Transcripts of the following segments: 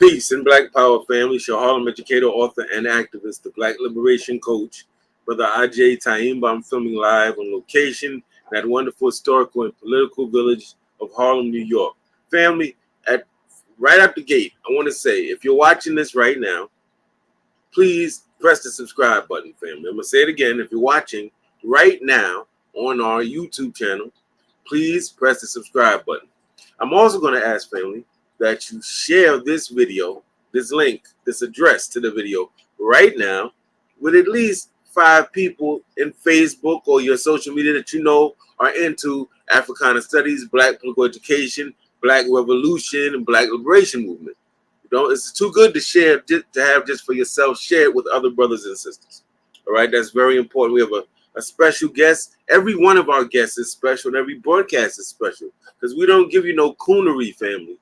Peace and Black Power family. It's your Harlem educator, author, and activist, the Black Liberation Coach, Brother Ajay Taimba. I'm filming live on location in that wonderful historical and political village of Harlem, New York. Family, right out the gate, I want to say, if you're watching this right now, please press the subscribe button, family. I'm going to say it again. If you're watching right now on our YouTube channel, please press the subscribe button. I'm also going to ask, family, that you share this video, this link, this address to the video right now with at least 5 people in Facebook or your social media that you know are into Africana studies, Black political education, Black revolution, and Black liberation movement. You know, it's too good to share, to have just for yourself. Share it with other brothers and sisters. All right, that's very important. We have a special guest. Every one of our guests is special, and every broadcast is special because we don't give you no coonery, family.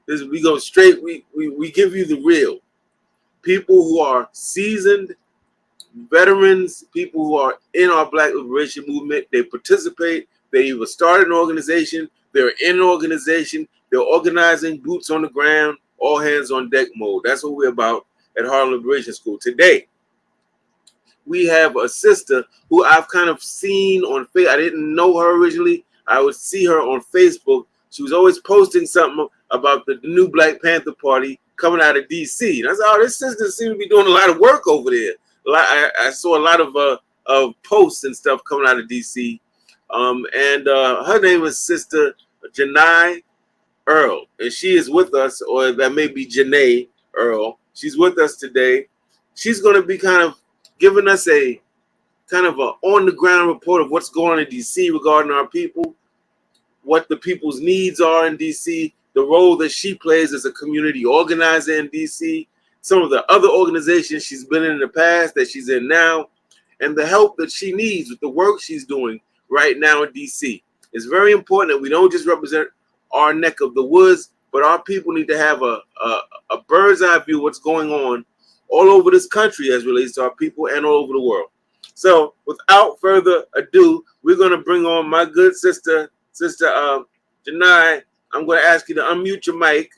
We go straight. We give you the real people who are seasoned veterans, people who are in our Black liberation movement. They participate. They either started an organization, they're in an organization, they're organizing, boots on the ground, all hands on deck mode. That's what we're about at Harlem Liberation School. Today, we have a sister who I've kind of seen on Facebook. I didn't know her originally. I would see her on Facebook. She was always posting something about the new Black Panther Party coming out of D.C. And I said, oh, this sister seems to be doing a lot of work over there. I saw a lot of posts and stuff coming out of D.C. And her name is Sister Jani Earle. And she is with us, or that may be Jani Earle. She's with us today. She's going to be kind of giving us a kind of a on-the-ground report of what's going on in D.C. regarding our people, what the people's needs are in D.C., the role that she plays as a community organizer in D.C., some of the other organizations she's been in the past that she's in now, and the help that she needs with the work she's doing right now in D.C. It's very important that we don't just represent our neck of the woods, but our people need to have a bird's eye view of what's going on all over this country as relates to our people and all over the world. So without further ado, we're going to bring on my good sister, Jani. I'm going to ask you to unmute your mic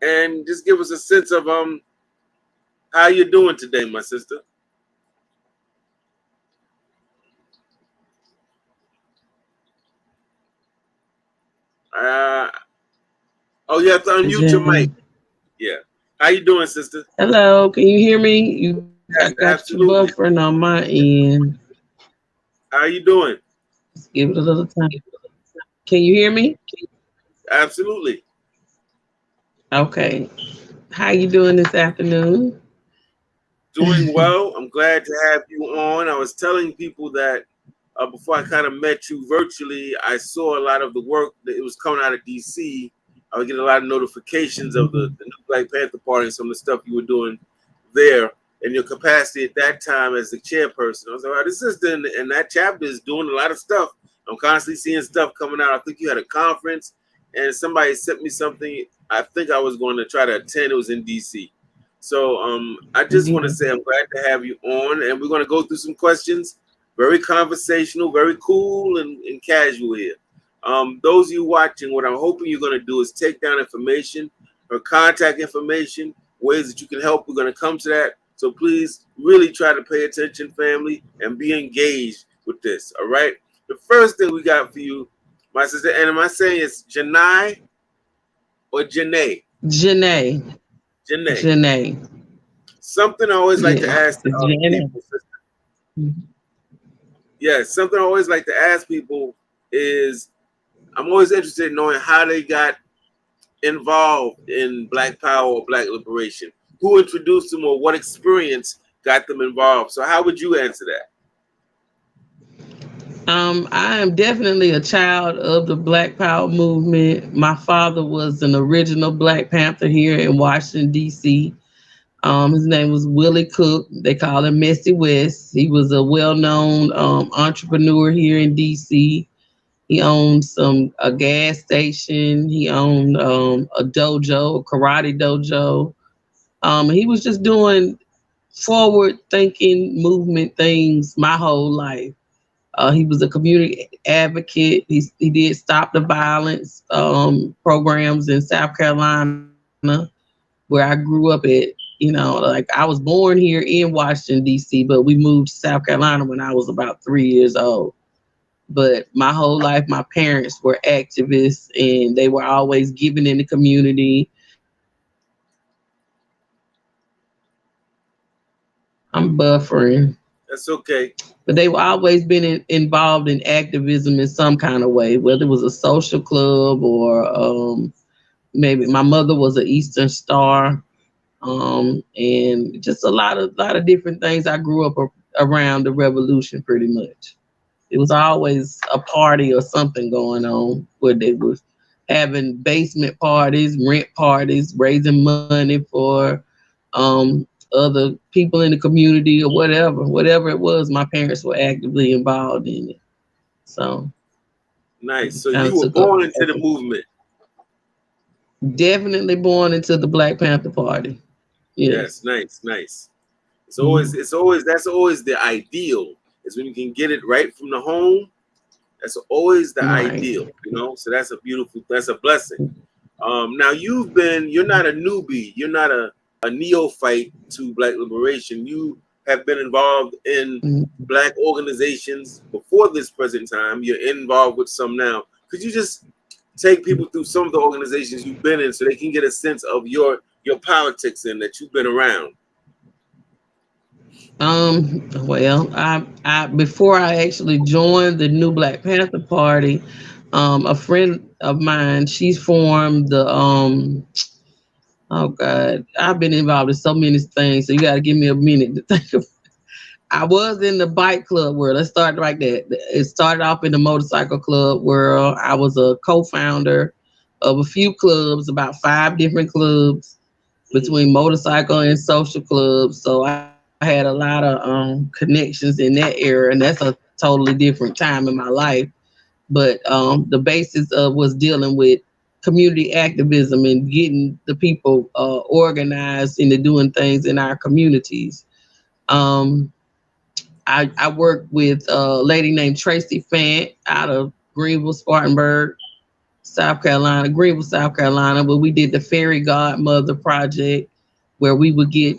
and just give us a sense of how you're doing today, my sister. Oh, you have to unmute your mic. Yeah. How you doing, sister? Hello, can you hear me? Yes, I got you buffering on my end. How you doing? Just give it a little time. Can you hear me? Absolutely. Okay. How you doing this afternoon? Doing well. I'm glad to have you on. I was telling people that before I kind of met you virtually, I saw a lot of the work that it was coming out of D.C. I was getting a lot of notifications of the new Black Panther Party and some of the stuff you were doing there in your capacity at that time as the chairperson. I was like, wow, this is in that chapter is doing a lot of stuff. I'm constantly seeing stuff coming out. I think you had a conference and somebody sent me something. I think I was going to try to attend. It was in D.C. So I just want to say I'm glad to have you on, and we're going to go through some questions. Very conversational, very cool and casual here. Those of you watching, what I'm hoping you're going to do is take down information or contact information, ways that you can help. We're going to come to that. So please really try to pay attention, family, and be engaged with this. All right. The first thing we got for you, my sister, and am I saying it's Jani or Janae? Janae. Something I always like to ask people, sister. Yeah, something I always like to ask people is I'm always interested in knowing how they got involved in Black Power or Black Liberation. Who introduced them or what experience got them involved? So how would you answer that? I am definitely a child of the Black Power movement. My father was an original Black Panther here in Washington, D.C. His name was Willie Cook. They call him Messy West. He was a well-known entrepreneur here in D.C. He owned a gas station. He owned a dojo, a karate dojo. He was just doing forward-thinking movement things my whole life. He was a community advocate. He did stop the violence programs in South Carolina, where I grew up at. Like I was born here in Washington D.C., but we moved to South Carolina when I was about 3 years old. But my whole life, my parents were activists, and they were always giving in the community. I'm buffering. That's okay. But they were always been involved in activism in some kind of way, whether it was a social club or maybe my mother was an Eastern Star, and just a lot of different things. I grew up around the revolution, pretty much. It was always a party or something going on where they was having basement parties, rent parties, raising money for other people in the community or whatever it was. My parents were actively involved in it, so Nice. it So kind you of were took up. born into the movement. Definitely born into the Black Panther Party. Yes, Yes. nice, nice. Mhm. It's always that's always the ideal is when you can get it right from the home. That's always the Right. ideal, you know. So that's a blessing. Now you're not a newbie, you're not a neophyte to Black liberation. You have been involved in Mhm. Black organizations before this present time. You're involved with some now. Could you just take people through some of the organizations you've been in so they can get a sense of your politics and that you've been around? Well, I before I actually joined the new Black Panther Party, a friend of mine, she formed the oh God, I've been involved in so many things, so you gotta give me a minute to think of. I was in the bike club world. Let's start like that. It started off in the motorcycle club world. I was a co-founder of a few clubs, about 5 different clubs Mm-hmm. between motorcycle and social clubs. So I had a lot of connections in that era, and that's a totally different time in my life. But the basis of was dealing with community activism and getting the people organized into doing things in our communities. Um, I worked with a lady named Tracy Fant out of Greenville, Spartanburg, South Carolina, Greenville, South Carolina, where we did the Fairy Godmother project, where we would get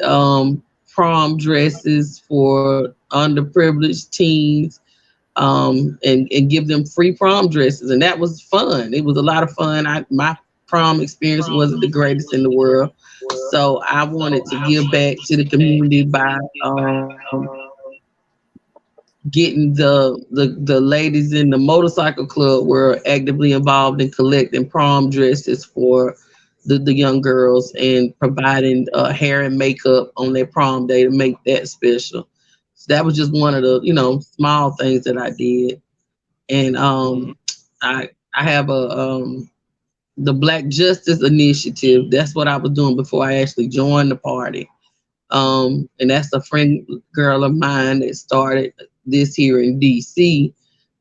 prom dresses for underprivileged teens, and give them free prom dresses, and that was fun. It was a lot of fun. My prom experience wasn't the greatest in the world, so I wanted to give back to the community by getting the ladies in the motorcycle club were actively involved in collecting prom dresses for the young girls and providing hair and makeup on their prom day to make that special. So that was just one of the small things that I did. And I have a the Black Justice Initiative. That's what I was doing before I actually joined the party. And that's a friend girl of mine that started this here in DC,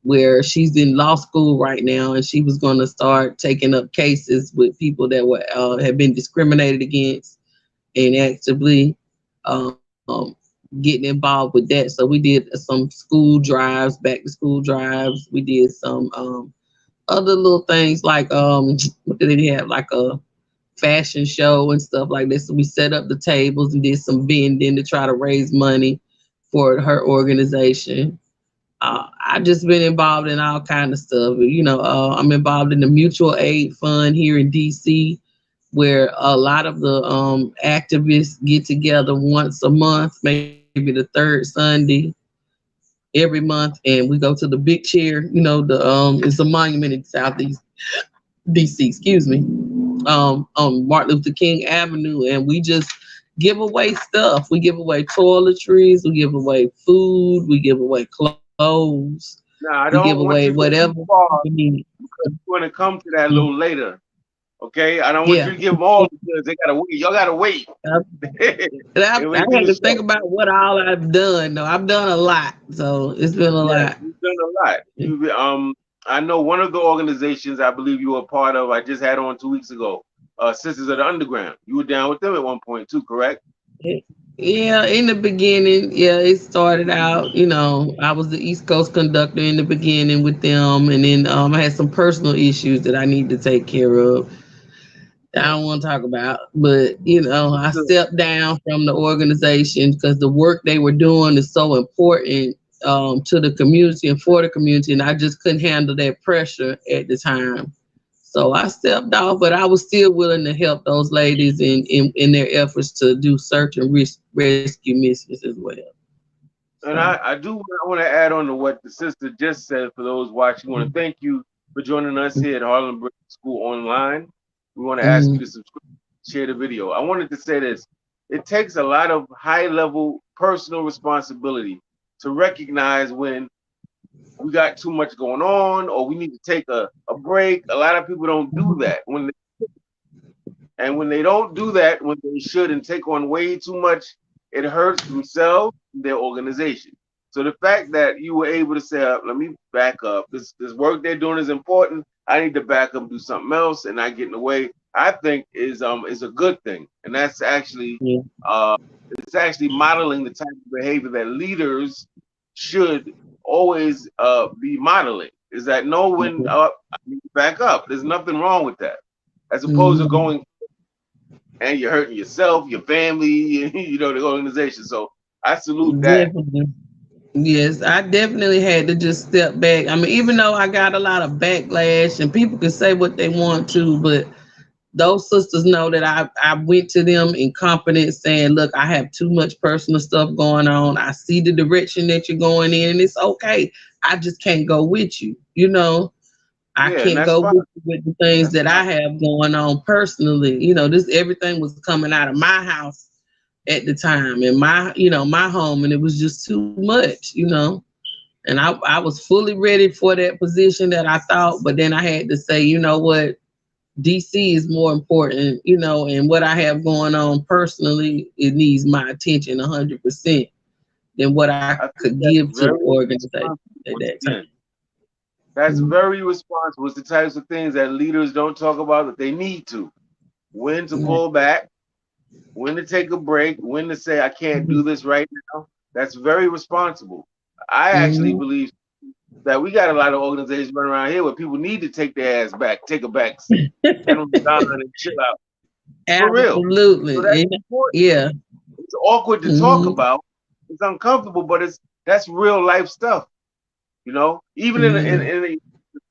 where she's in law school right now, and she was going to start taking up cases with people that were had been discriminated against and actively um, getting involved with that. So we did some school drives, back to school drives. We did some other little things like what did they have, like a fashion show and stuff like this. So we set up the tables and did some vending to try to raise money for her organization. I just been involved in all kind of stuff. I'm involved in the mutual aid fund here in DC, where a lot of the activists get together once a month, maybe the third Sunday every month, and we go to the big chair. The it's a monument in Southeast DC, excuse me, on Martin Luther King Avenue, and we just give away stuff. We give away toiletries, we give away food, we give away clothes, we Now I give don't away want you to go whatever too far people need. because we're going to come to that a Mm, little later. Okay, I don't want you yeah. to give them all because they gotta wait. Y'all gotta wait. I, And I we do had the to think show. about what all I've done. Though I've done a lot, so it's been a Yes, lot. you've done a lot. You I know one of the organizations I believe you were a part of. I just had on 2 weeks ago. Sisters of the Underground. You were down with them at one point too, correct? Yeah, in the beginning, yeah, it started out, I was the East Coast conductor in the beginning with them, and then I had some personal issues that I need to take care of. I Right. don't want to talk about, but I Understood. stepped down from the organization because the work they were doing is so important to the community and for the community, and I just couldn't handle that pressure at the time. So I stepped off, but I was still willing to help those ladies in their efforts to do search and rescue missions as well. And So, I want to add on to what the sister just said for those watching. We want to thank you for joining us here at Harlem Brick School Online. We want to ask you mm-hmm, to subscribe, share the video. I wanted to say this. It takes a lot of high level personal responsibility to recognize when we got too much going on or we need to take a break. A lot of people don't do that. When they don't do that, when they should, and take on way too much, it hurts themselves and their organization. So the fact that you were able to say, "Let me back up. This work they're doing is important. I need to back up and do something else, and not get in the way," I think is a good thing, and that's actually yeah, uh, it's actually modeling the type of behavior that leaders should always be modeling. Is that know when I need to back up? There's nothing wrong with that, as opposed to mm-hmm, going and you're hurting yourself, your family, the organization. So I salute that. definitely. Yes, I definitely had to just step back. I mean, even though I got a lot of backlash and people can say what they want to, but those sisters know that I went to them in confidence saying, look, I have too much personal stuff going on. I see the direction that you're going in, and it's okay. I just can't go with you. I Yeah, and can't that's go fine. with you with the things That's that fine. I have going on personally. This everything was coming out of my house at the time and my home, and it was just too much. And I was fully ready for that position that I thought, but then I had to say, you know what, DC is more important, and what I have going on personally, it needs my attention 100% than what I I could think that's give to the very organization responsible. at that Once time. again, that's Mhm. very responsible. It's the types of things that leaders don't talk about that they need to. When to pull back, when to take a break, when to say I can't do Mhm. this right now. That's very responsible. I actually Mhm. believe that we got a lot of organizations running around here where people need to take their ass back, take a back seat, tell them down and chill out. For real. So Absolutely. that's And important. yeah. It's awkward to talk Mhm. about. It's uncomfortable, but that's real life stuff. Even Mhm. in a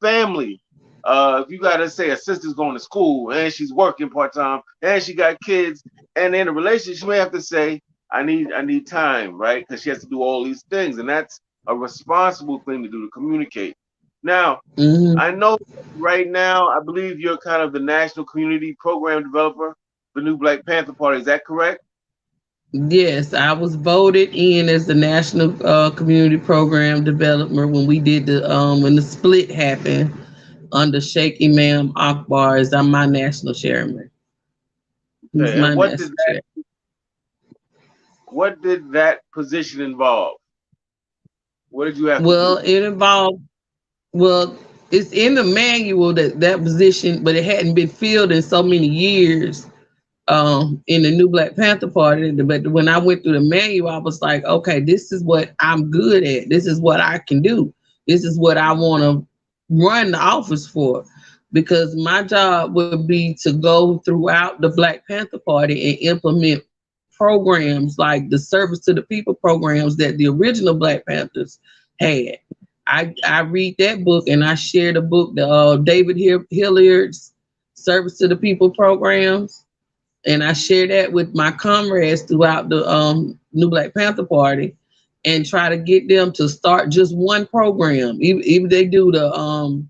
family, if you gotta say a sister's going to school and she's working part time and she got kids, and in a relationship, she may have to say, I need time, right? Because she has to do all these things, and that's a responsible thing to do to communicate. Now, Mhm. I know right now, I believe you're kind of the national community program developer for New Black Panther Party. Is that correct? Yes, I was voted in as the National Community Program Developer when we did when the split happened under Sheikh Imam Akbar as I'm my national chairman. He's Okay. And my national chair. what did that position involve? What did you have to Well, do? it involved well, it's in the manual that position, but it hadn't been filled in so many years in the New Black Panther Party. But when I went through the manual, I was like, okay, this is what I'm good at. This is what I can do. This is what I want to run the office for. Because my job would be to go throughout the Black Panther Party and implement programs like the Service to the People programs that the original Black Panthers had. I read that book and I share the book, the David Hilliard's Service to the People programs, and I share that with my comrades throughout the New Black Panther Party, and try to get them to start just one program. Even they do the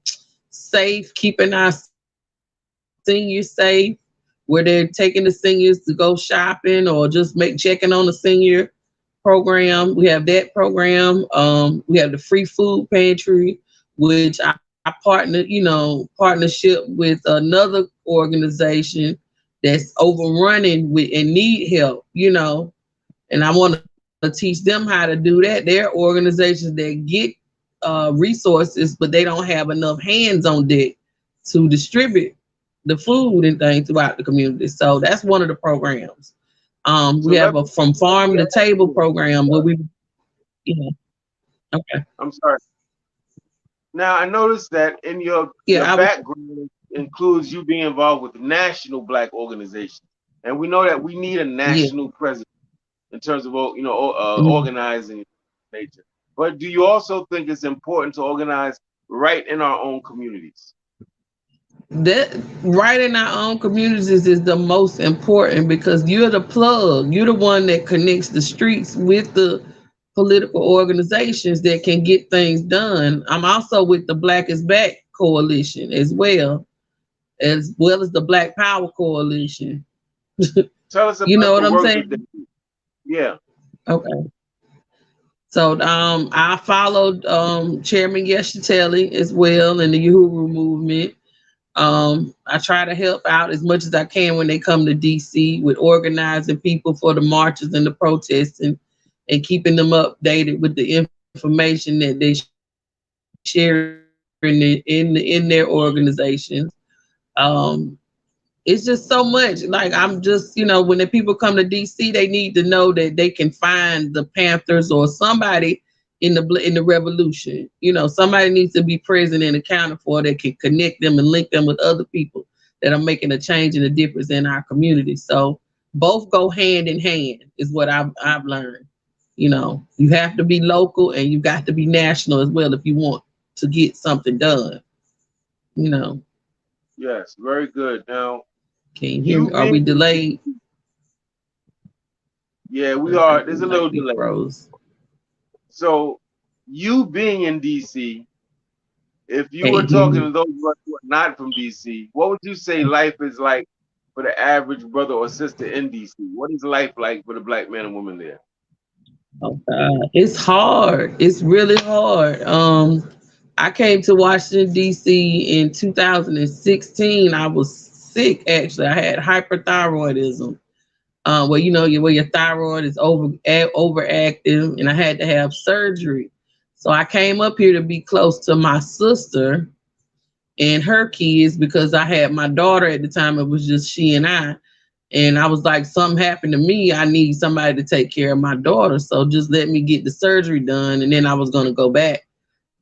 safe, keeping our seniors safe, where they're taking the seniors to go shopping or just make checking on the senior program. We have that program. We have the free food pantry, which I partnership with another organization that's overrunning with and need help. And I want to teach them how to do that. They're organizations that get resources, but they don't have enough hands on deck to distribute the food and things throughout the community. So that's one of the programs. We So have a from let me farm to ask table you. program where we, you know, okay, I'm sorry. Now I noticed that in your yeah, I was, background includes you being involved with national black organizations, and we know that we need a yeah. national presence in terms of Mhm. organizing nature. But do you also think it's important to organize right in our own communities? That right in our own communities is the most important because you're the plug. You're the one that connects the streets with the political organizations that can get things done. I'm also with the Black is Back coalition as well as the Black Power coalition. Tell us You know about what the I'm work that they saying? do. Yeah. Okay. So I followed Chairman Yeshiteli as well in the Uhuru movement. I try to help out as much as I can when they come to DC with organizing people for the marches and the protests and keeping them updated with the information that they share in their organizations. Um, it's just so much. Like I'm just, when the people come to DC, they need to know that they can find the Panthers or somebody in the revolution. Somebody needs to be present and accounted for that can connect them and link them with other people that are making a change and a difference in our community. So both go hand in hand is what I've learned. You have to be local and you got to be national as well if you want to get something done. You know, Yes. Very good. Now, can you hear you me? Are we being in delayed? DC, yeah, we I are. think we There's a little might be delay. froze. So, you being in DC, if you were Can't hear talking me. to those of us who are not from DC, what would you say life is like for the average brother or sister in DC? What is life like for the black man and woman there? Oh God, it's hard. It's really hard. I came to Washington D.C. in 2016. I was sick. Actually, I had hyperthyroidism. Where where your thyroid is overactive, and I had to have surgery. So I came up here to be close to my sister and her kids because I had my daughter at the time. It was just she and I. And I was like, something happened to me. I need somebody to take care of my daughter. So just let me get the surgery done. And then I was going to go back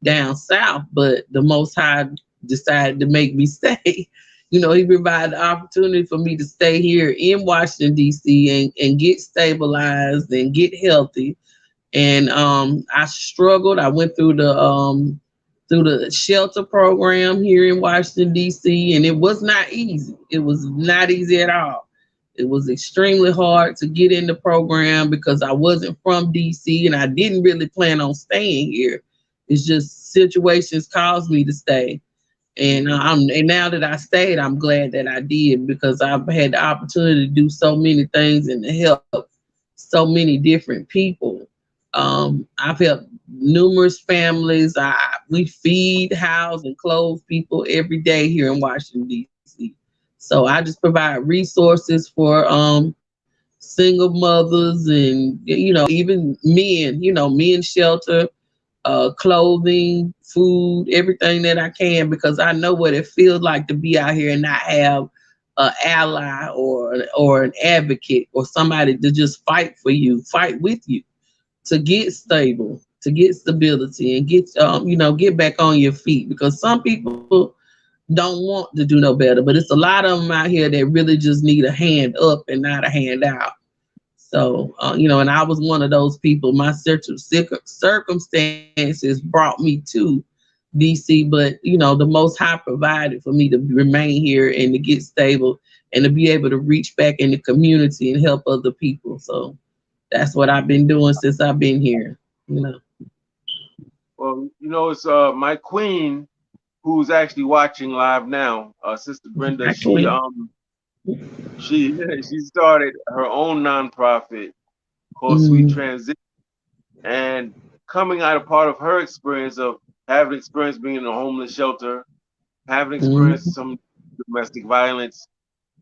down south. But the Most High decided to make me stay. He provided the opportunity for me to stay here in Washington, D.C. and get stabilized and get healthy. And I struggled. I went through the shelter program here in Washington D.C. and it was not easy. It was not easy at all. It was extremely hard to get in the program because I wasn't from DC and I didn't really plan on staying here. It's just situations caused me to stay. And now that I stayed, I'm glad that I did because I've had the opportunity to do so many things and to help so many different people. I've helped numerous families. We feed, house, and clothe people every day here in Washington D.C. So I just provide resources for single mothers and even men. Men shelter, clothing, food, everything that I can because I know what it feels like to be out here and not have an ally or an advocate or somebody to just fight for you, fight with you to get stable, to get stability, and get back on your feet. Because some people don't want to do no better, but it's a lot of them out here that really just need a hand up and not a hand out. So, and I was one of those people. My circumstances brought me to DC, but the Most High provided for me to remain here and to get stable and to be able to reach back in the community and help other people. So that's what I've been doing since I've been here. You know, Well, it's my queen who's actually watching live now, Sister Brenda. I She Queen. she she started her own nonprofit called Sweet Mm-hmm. Transition, and coming out of part of her experience of having experience being in a homeless shelter, having experienced Mm-hmm. some domestic violence.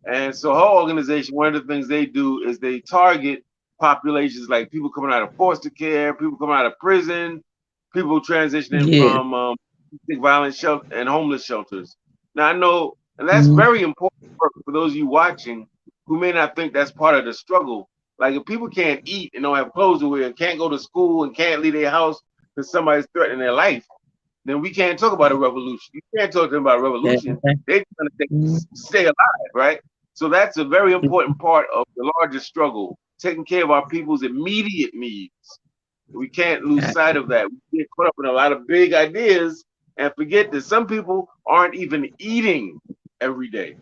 And so her organization, one of the things they do is they target populations like people coming out of foster care, people coming out of prison, people transitioning Yeah. from domestic violence shelter and homeless shelters. Now I know, and that's Mm-hmm. very important work for those of you watching who may not think that's part of the struggle. Like if people can't eat and don't have clothes to wear and can't go to school and can't leave their house because somebody's threatening their life, then we can't talk about a revolution. You can't talk to them about a revolution. They're trying to stay alive, right? So that's a very important part of the larger struggle, taking care of our people's immediate needs. We can't lose sight of that. We get caught up in a lot of big ideas and forget that some people aren't even eating every day,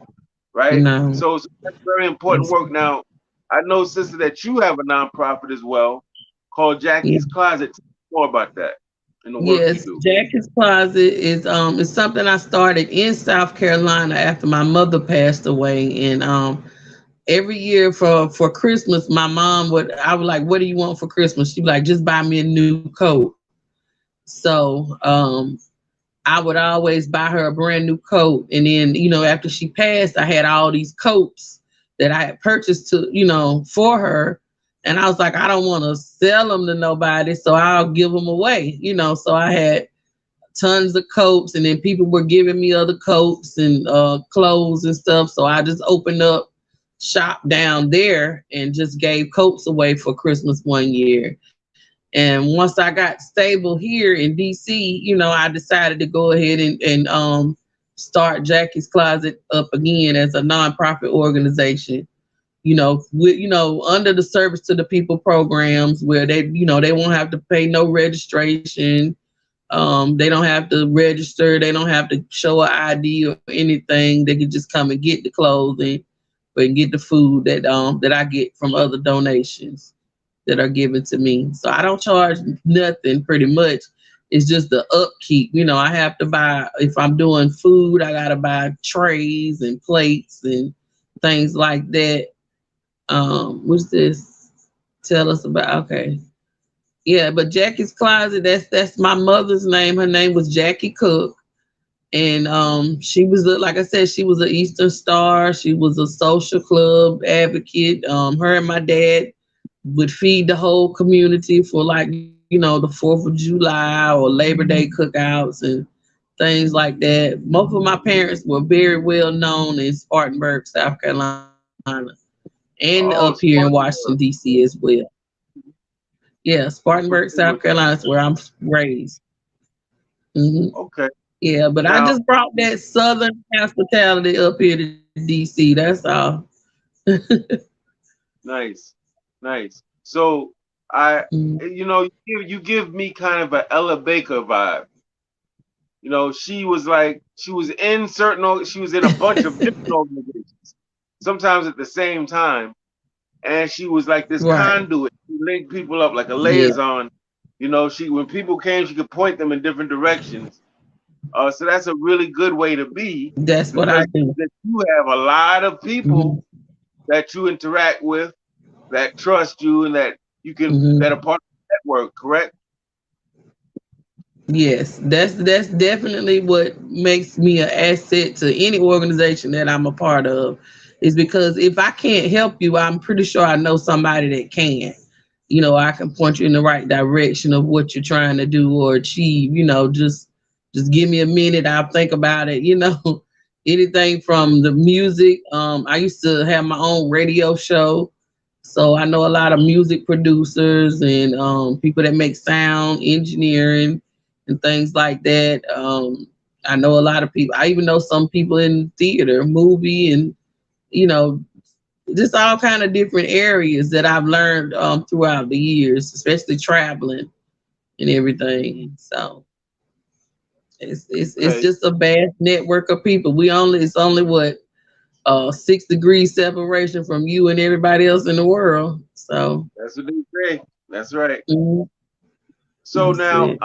right? No. So that's very important work. Now, I know, sister, that you have a nonprofit as well called Jackie's Closet. Tell me more about that and the work you do. Jackie's Closet is something I started in South Carolina after my mother passed away, and every year for Christmas, my mom I was like, "What do you want for Christmas?" She'd be like, "Just buy me a new coat." So I would always buy her a brand new coat, and then after she passed, I had all these coats that I had purchased for her, and I was like, I don't want to sell them to nobody, so I'll give them away. So I had tons of coats, and then people were giving me other coats and clothes and stuff. So I just opened up shop down there and just gave coats away for Christmas one year. And once I got stable here in DC, I decided to go ahead and start Jackie's Closet up again as a nonprofit organization. Under the Service to the People programs, where they won't have to pay no registration. They don't have to register. They don't have to show an ID or anything. They can just come and get the clothing and get the food that I get from other donations that are given to me. So I don't charge nothing pretty much. It's just the upkeep. I have to buy, if I'm doing food, I got to buy trays and plates and things like that. What's this? Tell us about, okay. Yeah, but Jackie's Closet, that's my mother's name. Her name was Jackie Cook. And she was, like I said, she was an Eastern Star. She was a social club advocate. Her and my dad would feed the whole community for the 4th of July or Labor Day cookouts and things like that. Both of my parents were very well known in Spartanburg, South Carolina, and up here in Washington, D.C. as well. Yeah, Spartanburg, South Carolina is where I'm raised. Mm-hmm. Okay. Yeah, but I just brought that Southern hospitality up here to D.C. That's all. Nice. So you give me kind of an Ella Baker vibe. She was in a bunch of different organizations, sometimes at the same time, and she was like this conduit. She linked people up like a liaison. When people came, she could point them in different directions. So that's a really good way to be. That's what I do. That you have a lot of people that you interact with, that trust you, and that you can that are part of the network. Correct? Yes, that's definitely what makes me an asset to any organization that I'm a part of. Is because if I can't help you, I'm pretty sure I know somebody that can. I can point you in the right direction of what you're trying to do or achieve. Just give me a minute. I'll think about it. Anything from the music. I used to have my own radio show. So I know a lot of music producers and people that make sound engineering and things like that. I know a lot of people. I even know some people in theater, movie, and just all kind of different areas that I've learned throughout the years, especially traveling and everything. So it's just a vast network of people. It's only what 6 degrees separation from you and everybody else in the world. So that's what they say. That's right. Mm-hmm. So now,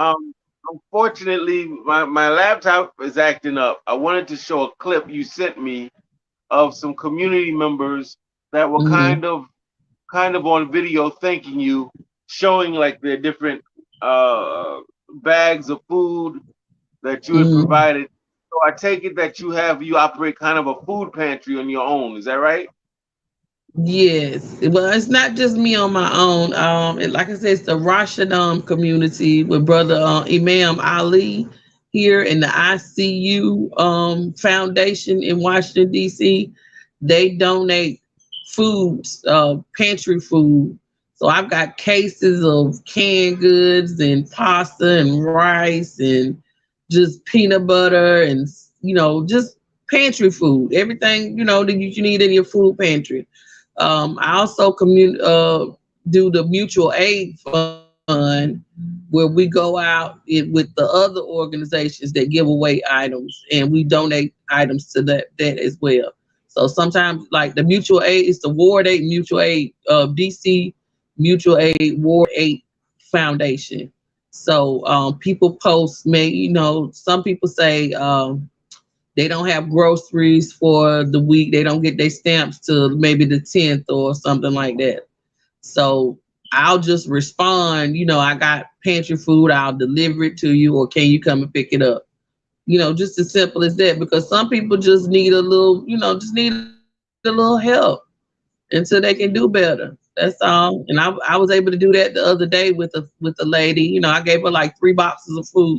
unfortunately, my laptop is acting up. I wanted to show a clip you sent me of some community members that were kind of on video thanking you, showing like their different bags of food that you had provided. So I take it that you operate kind of a food pantry on your own. Is that right? Yes. Well, it's not just me on my own. And like I said, it's the Rashidam community with brother Imam Ali here in the ICU Foundation in Washington, D.C. They donate foods, pantry food. So I've got cases of canned goods and pasta and rice and just peanut butter and just pantry food. Everything that you need in your food pantry. I also do the mutual aid fund where we go out with the other organizations that give away items and we donate items to that as well. So sometimes like the mutual aid is the Ward 8 Mutual Aid DC Mutual Aid Ward 8 Foundation. So people post some people say they don't have groceries for the week. They don't get their stamps till maybe the 10th or something like that. So I'll just respond, I got pantry food, I'll deliver it to you, or can you come and pick it up? Just as simple as that, because some people just need a little, just need a little help until they can do better. That's all. And I was able to do that the other day with a lady. I gave her like 3 boxes of food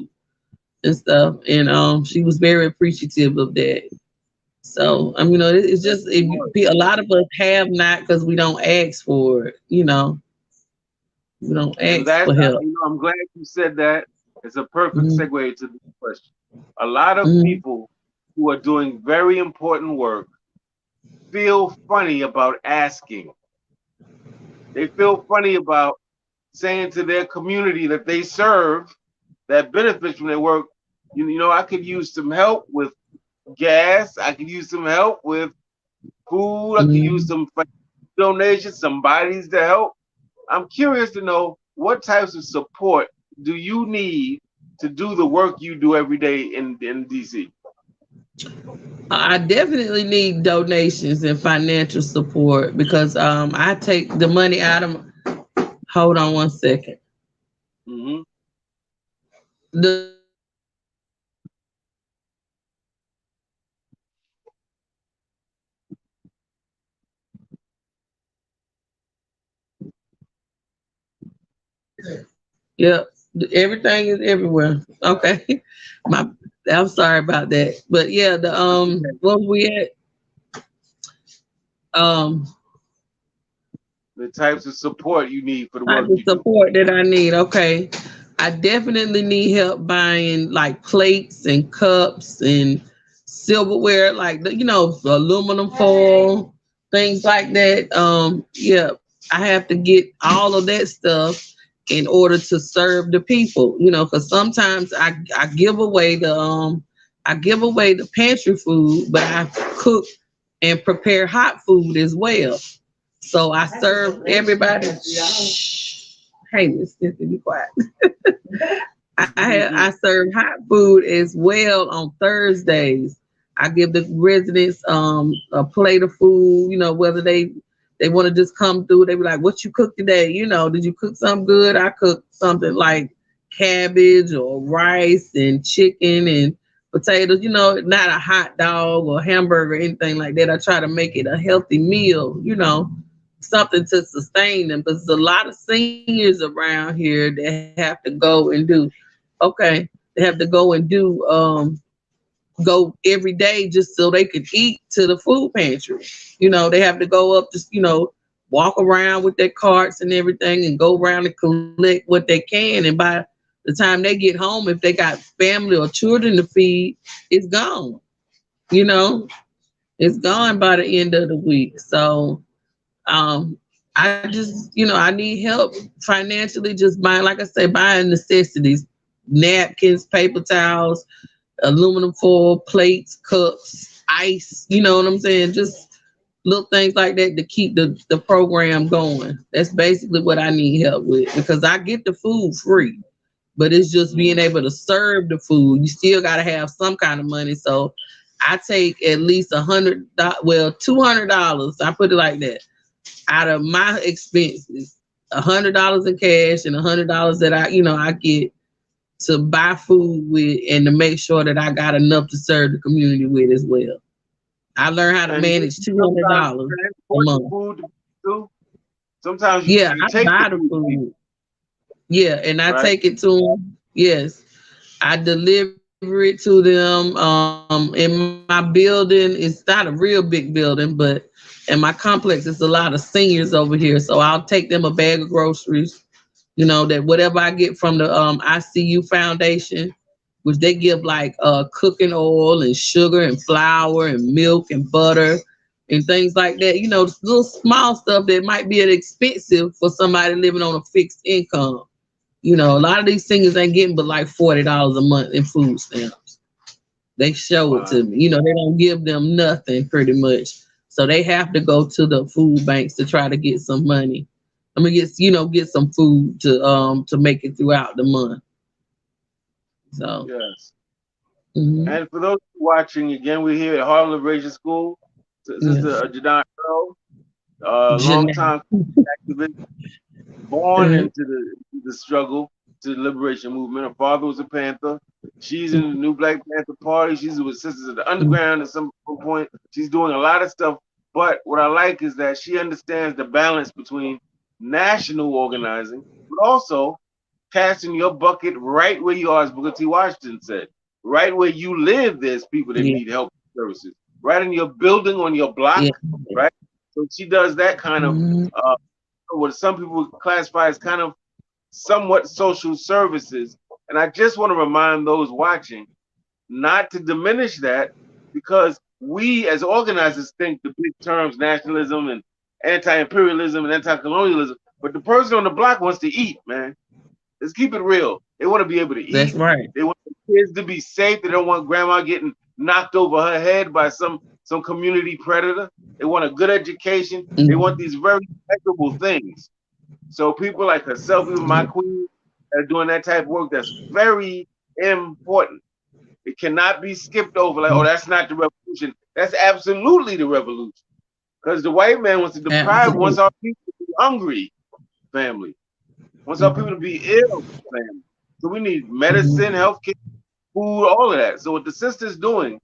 and stuff, and she was very appreciative of that. So it's just a lot of us have not because we don't ask for it. We don't And ask that for help. I'm glad you said that. It's a perfect Mm-hmm. segue to the question. A lot of Mm-hmm. people who are doing very important work feel funny about asking. They feel funny about saying to their community that they serve that benefits from their work, I could use some help with gas. I could use some help with food. I could use some donations, some bodies to help. I'm curious to know what types of support do you need to do the work you do every day in DC? I definitely need donations and financial support because I take the money out of. Hold on one second. Mm-hmm. The Yep, everything is everywhere. Okay, my I'm sorry about that, but yeah, the what we at um The types of support you need for the type work of you do. support that I need. Okay, I definitely need help buying like plates and cups and silverware, like aluminum foil, things like that. Yeah, I have to get all of that stuff in order to serve the people. Because sometimes I give away the pantry food, but I cook and prepare hot food as well. So I serve everybody. Shh. Hey, Miss Cynthia, be quiet. I serve hot food as well on Thursdays. I give the residents a plate of food. Whether they want to just come through, they be like, "What you cook today? Did you cook something good?" I cook something like cabbage or rice and chicken and potatoes. Not a hot dog or hamburger or anything like that. I try to make it a healthy meal. Something to sustain them. Because there's a lot of seniors around here that have to go and do. Okay, they have to go and go every day just so they could eat to the food pantry. They have to go up, just walk around with their carts and everything, and go around and collect what they can. And by the time they get home, if they got family or children to feed, it's gone. You know, it's gone by the end of the week. So um, I just, I need help financially, just buying, like I say, buying necessities, napkins, paper towels, aluminum foil, plates, cups, ice, you know what I'm saying? Just little things like that to keep the program going. That's basically what I need help with because I get the food free, but it's just being able to serve the food. You still got to have some kind of money. So I take at least $200. I put it like that out of my expenses, $100 in cash and $100 that I get to buy food with and to make sure that I got enough to serve the community with as well. I learned how to And you manage sometimes $200 a transport the month. food too. Sometimes Yeah, you I take the buy the food to people, food. Yeah, and I right? take it to them. Yes, I deliver it to them. In my building, it's not a real big building, but in my complex, it's a lot of seniors over here. So I'll take them a bag of groceries. That whatever I get from the ICU Foundation, which they give like cooking oil and sugar and flour and milk and butter and things like that. Little small stuff that might be expensive for somebody living on a fixed income. A lot of these singers ain't getting but like $40 a month in food stamps. They show it to Wow. me. They don't give them nothing pretty much. So they have to go to the food banks to try to get some money. I mean, get some food to make it throughout the month. So, Yes. mhm, And for those watching, again, we're here at Harlem Liberation School. yes, Sister Jani Earle, Jeanette. longtime activist, born Mhm, into the struggle to the liberation movement. Her father was a Panther. She's in the new Black Panther Party. She's with Sisters of the mhm, Underground at some point. She's doing a lot of stuff. But what I like is that she understands the balance between national organizing, but also casting your bucket right where you are, as Booker T. Washington said. Right where you live, there's people that yeah, need help services. Right in your building, on your block, yeah, right? So she does that kind of mhm, uh, what some people classify as kind of somewhat social services. And I just want to remind those watching not to diminish that, because we as organizers think the big terms nationalism and anti-imperialism and anti-colonialism, but the person on the block wants to eat, man. Let's keep it real. They want to be able to that's eat. right. They want the kids to be safe. They don't want grandma getting knocked over her head by some community predator. They want a good education. They want Mhm, these very equitable things. So people like herself, even my queen, are doing that type of work. That's very important. It cannot be skipped over like, oh, mhm, that's not the revolution. That's absolutely the revolution. Because the white man wants to deprive, wants absolutely. our people to be hungry, family. Wants our people Mhm, to be ill, family. So we need medicine, mhm, healthcare, food, all of that. So what the sister's doing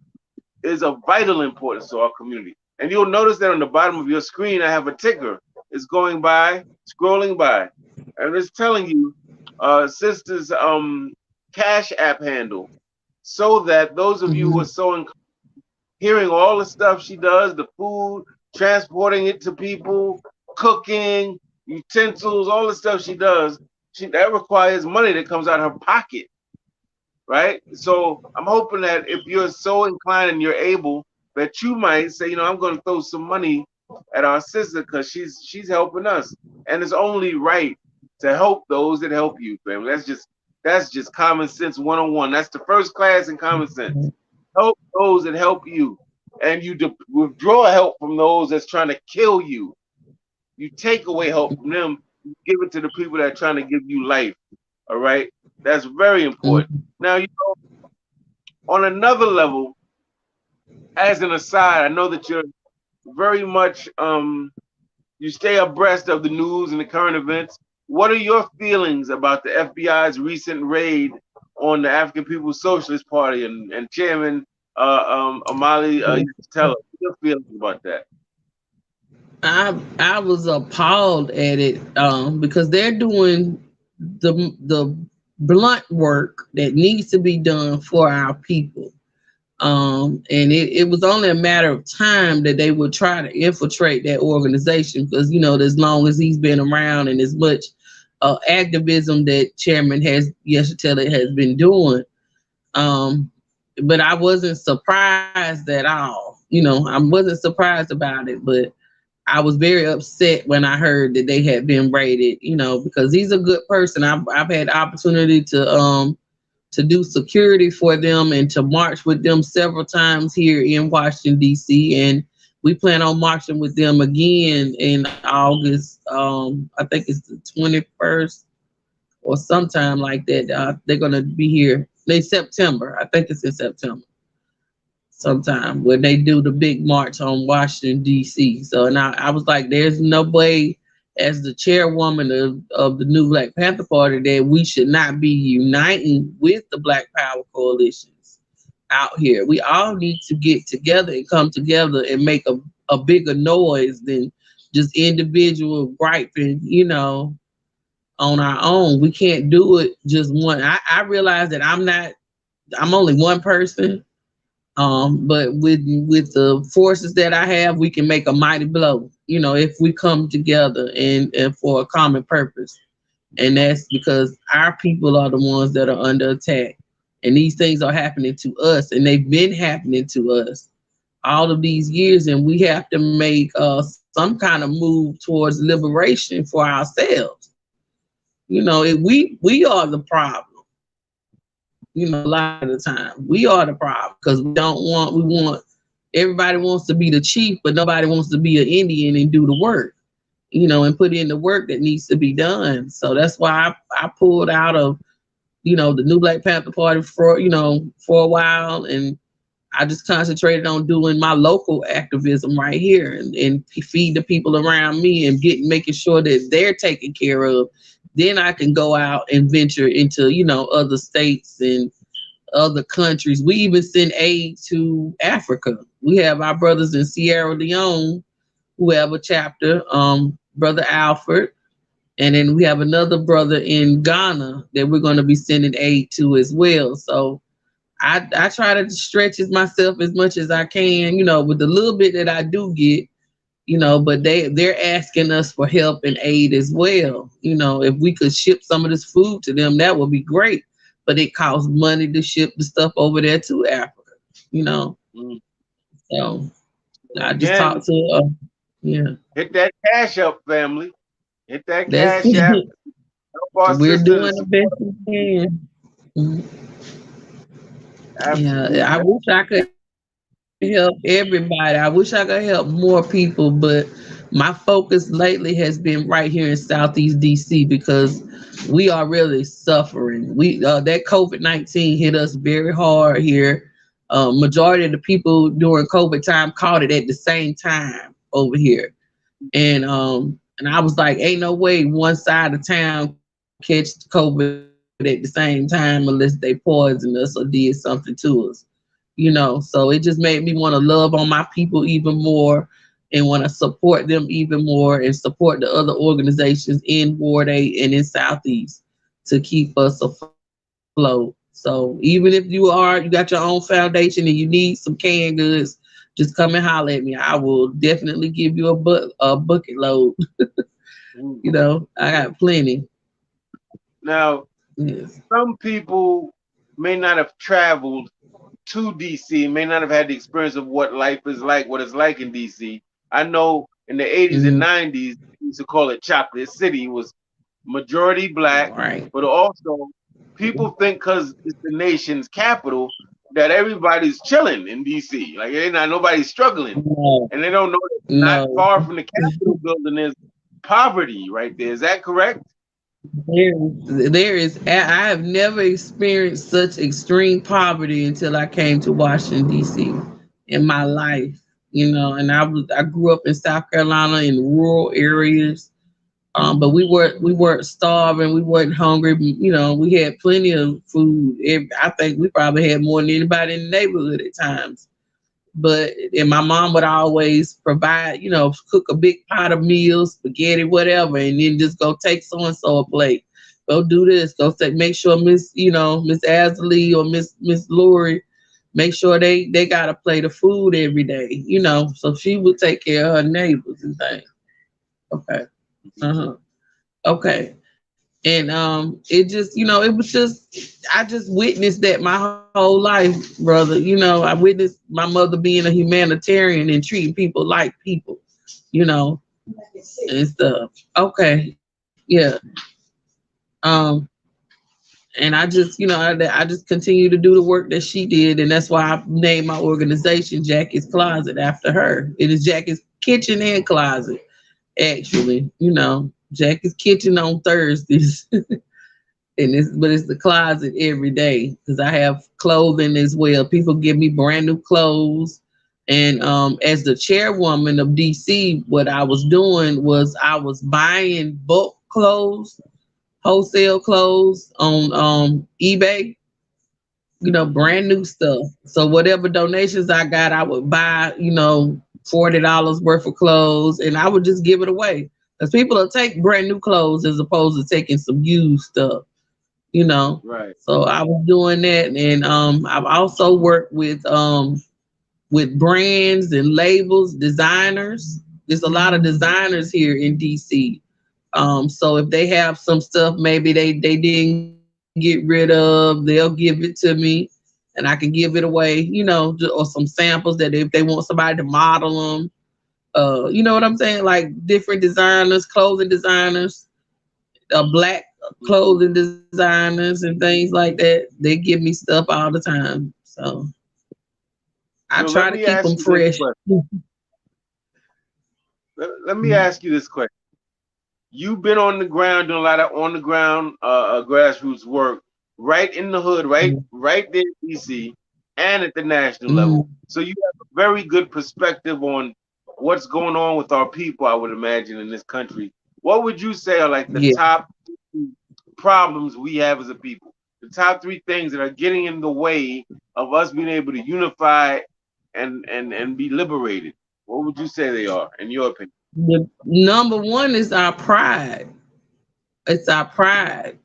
is of vital importance to our community. And you'll notice that on the bottom of your screen, I have a ticker. It's going by, scrolling by, and it's telling you, sister's Cash App handle, so that those of you who are mhm, so hearing all the stuff she does, the food, transporting it to people, cooking, utensils, all the stuff she does, that requires money that comes out of her pocket, right? So I'm hoping that if you're so inclined and you're able, that you might say, I'm going to throw some money at our sister because she's helping us, and it's only right to help those that help you, family. That's just common sense 101. That's the first class in common sense. Help those that help you, and you withdraw help from those that's trying to kill you. You take away help from them, you give it to the people that are trying to give you life. All right, that's very important. mhm, Now, on another level, as an aside, I know that you're very much you stay abreast of the news and the current events. What are your feelings about the FBI's recent raid on the African People's Socialist Party and Chairman Amali Teller? What are your feelings about that? I was appalled at it because they're doing the blunt work that needs to be done for our people. And it was only a matter of time that they would try to infiltrate that organization because as long as he's been around and as much activism that Chairman Yeshitela has been doing, um, but I wasn't surprised at all. I wasn't surprised about it, but I was very upset when I heard that they had been raided. Because he's a good person. I've had the opportunity to do security for them and to march with them several times here in Washington, D.C. And we plan on marching with them again in August. I think it's the 21st or sometime like that. They're going to be here in September. I think it's in September sometime when they do the big march on Washington, D.C. So, and I was like, there's no way, as the chairwoman of the new Black Panther Party, that we should not be uniting with the Black Power coalitions out here. We all need to get together and come together and make a bigger noise than just individual griping, on our own. We can't do it just one. I realize that I'm not I'm only one person. But with the forces that I have, we can make a mighty blow. If we come together and for a common purpose, and that's because our people are the ones that are under attack, and these things are happening to us, and they've been happening to us all of these years, and we have to make some kind of move towards liberation for ourselves. We are the problem. A lot of the time, we are the problem because we want everybody wants to be the chief, but nobody wants to be an Indian and do the work. And put in the work that needs to be done. So that's why I pulled out of the new Black Panther Party for a while, and I just concentrated on doing my local activism right here and feed the people around me and making sure that they're taken care of. Then I can go out and venture into, other states and other countries. We even send aid to Africa. We have our brothers in Sierra Leone who have a chapter, Brother Alfred. And then we have another brother in Ghana that we're going to be sending aid to as well. So I try to stretch myself as much as I can, with the little bit that I do get, but they're asking us for help and aid as well. If we could ship some of this food to them, that would be great. But it costs money to ship the stuff over there to Africa, Mm. So I just Again, talked to, yeah. hit that cash up, family. Hit that That's cash app. Help our we're doing sisters. the best we can. Mhm. Yeah, I Absolutely. wish I could help everybody. I wish I could help more people, but my focus lately has been right here in Southeast DC because we are really suffering. We that COVID-19 hit us very hard here. Majority of the people during COVID time caught it at the same time over here, and I was like, ain't no way one side of town catch COVID at the same time unless they poisoned us or did something to us. So it just made me want to love on my people even more and want to support them even more and support the other organizations in Ward 8 and in Southeast to keep us afloat. So even if you got your own foundation and you need some canned goods, just come and holler at me. I will definitely give you a bucket load. Mm. I got plenty. Now, Yes. some people may not have traveled to DC, may not have had the experience of what life is like, what it's like in DC. I know in the 80s and Mhm. 90s, we used to call it Chocolate City. It was majority black, Right. but also people think because it's the nation's capital that everybody's chilling in DC. Like ain't not nobody's struggling. No, And they don't know that not no. far from the Capitol building is poverty right there. Is that correct? I have never experienced such extreme poverty until I came to Washington D.C. in my life. And I grew up in South Carolina in rural areas. But we weren't starving, we weren't hungry. We had plenty of food. I think we probably had more than anybody in the neighborhood at times. And my mom would always provide, cook a big pot of meals, spaghetti, whatever, and then just go take so and so a plate. Go do this. Go take. Make sure Miss Asley or Miss Lori, make sure they got a plate of food every day. So she would take care of her neighbors and things. Okay. Uh-huh. Okay. And it just, it was just I just witnessed that my whole life, brother. I witnessed my mother being a humanitarian and treating people like people, you know, and stuff. Okay. Yeah. Um, and I just, I just continue to do the work that she did, and that's why I named my organization Jackie's Closet after her. It is Jackie's Kitchen and Closet, actually. Jackie's Kitchen on Thursdays. But it's the closet every day because I have clothing as well. People give me brand new clothes. And as the chairwoman of DC, what I was doing was I was buying bulk clothes, wholesale clothes on eBay, brand new stuff. So whatever donations I got, I would buy, $40 worth of clothes, and I would just give it away. Because people will take brand new clothes as opposed to taking some used stuff. you know. Right. So I was doing that, and I've also worked with brands and labels, designers. There's a lot of designers here in DC. So if they have some stuff maybe they didn't get rid of, they'll give it to me, and I can give it away, or some samples that if they want somebody to model them, you know what I'm saying? Like different designers, clothing designers, black clothing designers, and things like that. They give me stuff all the time. So I So try let to me keep them ask you this fresh. question. Let me ask you this question. You've been on the ground doing a lot of on the ground grassroots work, right in the hood, right there in DC, and at the national Mm, level. So you have a very good perspective on what's going on with our people. I would imagine in this country. What would you say are like the yeah. top problems we have as a people? The top three things that are getting in the way of us being able to unify and be liberated. What would you say they are, in your opinion? The number one is our pride. It's our pride.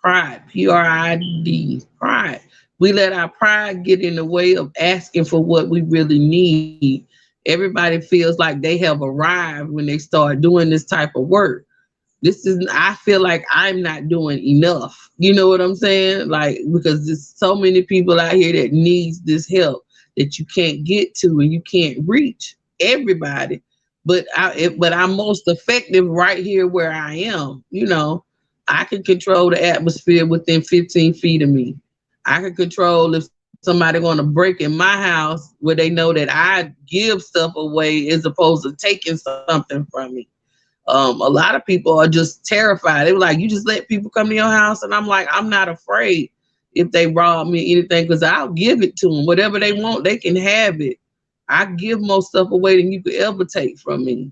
Pride. Pride. Pride. We let our pride get in the way of asking for what we really need. Everybody feels like they have arrived when they start doing this type of work. This is, I feel like I'm not doing enough. You know what I'm saying? Like, because there's so many people out here that needs this help that you can't get to and you can't reach everybody. But I'm most effective right here where I am. I can control the atmosphere within 15 feet of me. I can control if somebody going to break in my house where they know that I give stuff away as opposed to taking something from me. A lot of people are just terrified. They were like, "You just let people come to your house," and I'm like, "I'm not afraid if they rob me or anything, because I'll give it to them. Whatever they want, they can have it. I give more stuff away than you could ever take from me.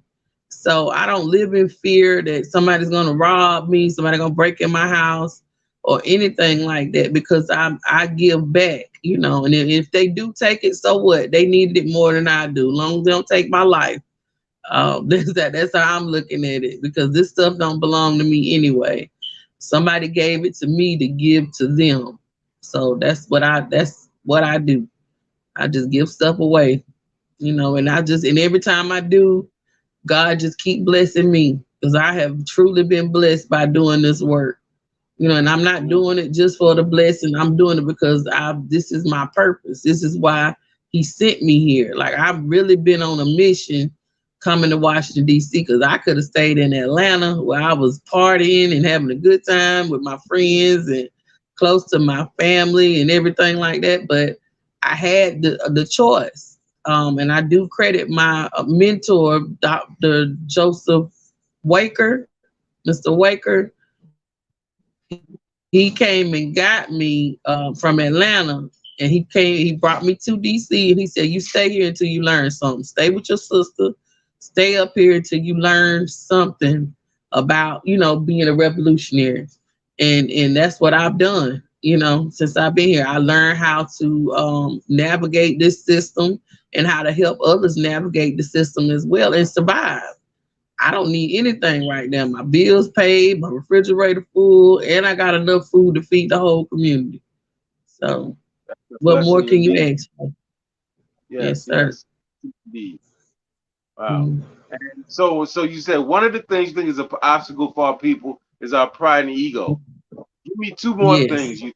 So I don't live in fear that somebody's gonna rob me, somebody gonna break in my house, or anything like that, because I give back, And if they do take it, so what? They needed it more than I do. As long as they don't take my life. That's how I'm looking at it, because this stuff don't belong to me anyway. Somebody gave it to me to give to them. So that's what I do. I just give stuff away, and every time I do, God just keep blessing me, because I have truly been blessed by doing this work. And I'm not doing it just for the blessing. I'm doing it because this is my purpose. This is why he sent me here. Like, I've really been on a mission coming to Washington, D.C., because I could have stayed in Atlanta where I was partying and having a good time with my friends and close to my family and everything like that. But I had the choice. And I do credit my mentor, Dr. Joseph Waker, Mr. Waker. He came and got me from Atlanta, and he brought me to DC, and he said, "You stay here until you learn something. Stay with your sister. Stay up here until you learn something about, being a revolutionary." And that's what I've done, since I've been here. I learned how to navigate this system and how to help others navigate the system as well and survive. I don't need anything right now. My bills paid, my refrigerator full, and I got enough food to feed the whole community. So, what more Blessing can you indeed. ask for? Yes, Yes, sir. yes, indeed. Wow. Mm, So you said one of the things you think is an obstacle for our people is our pride and ego. Give me two more yes. things you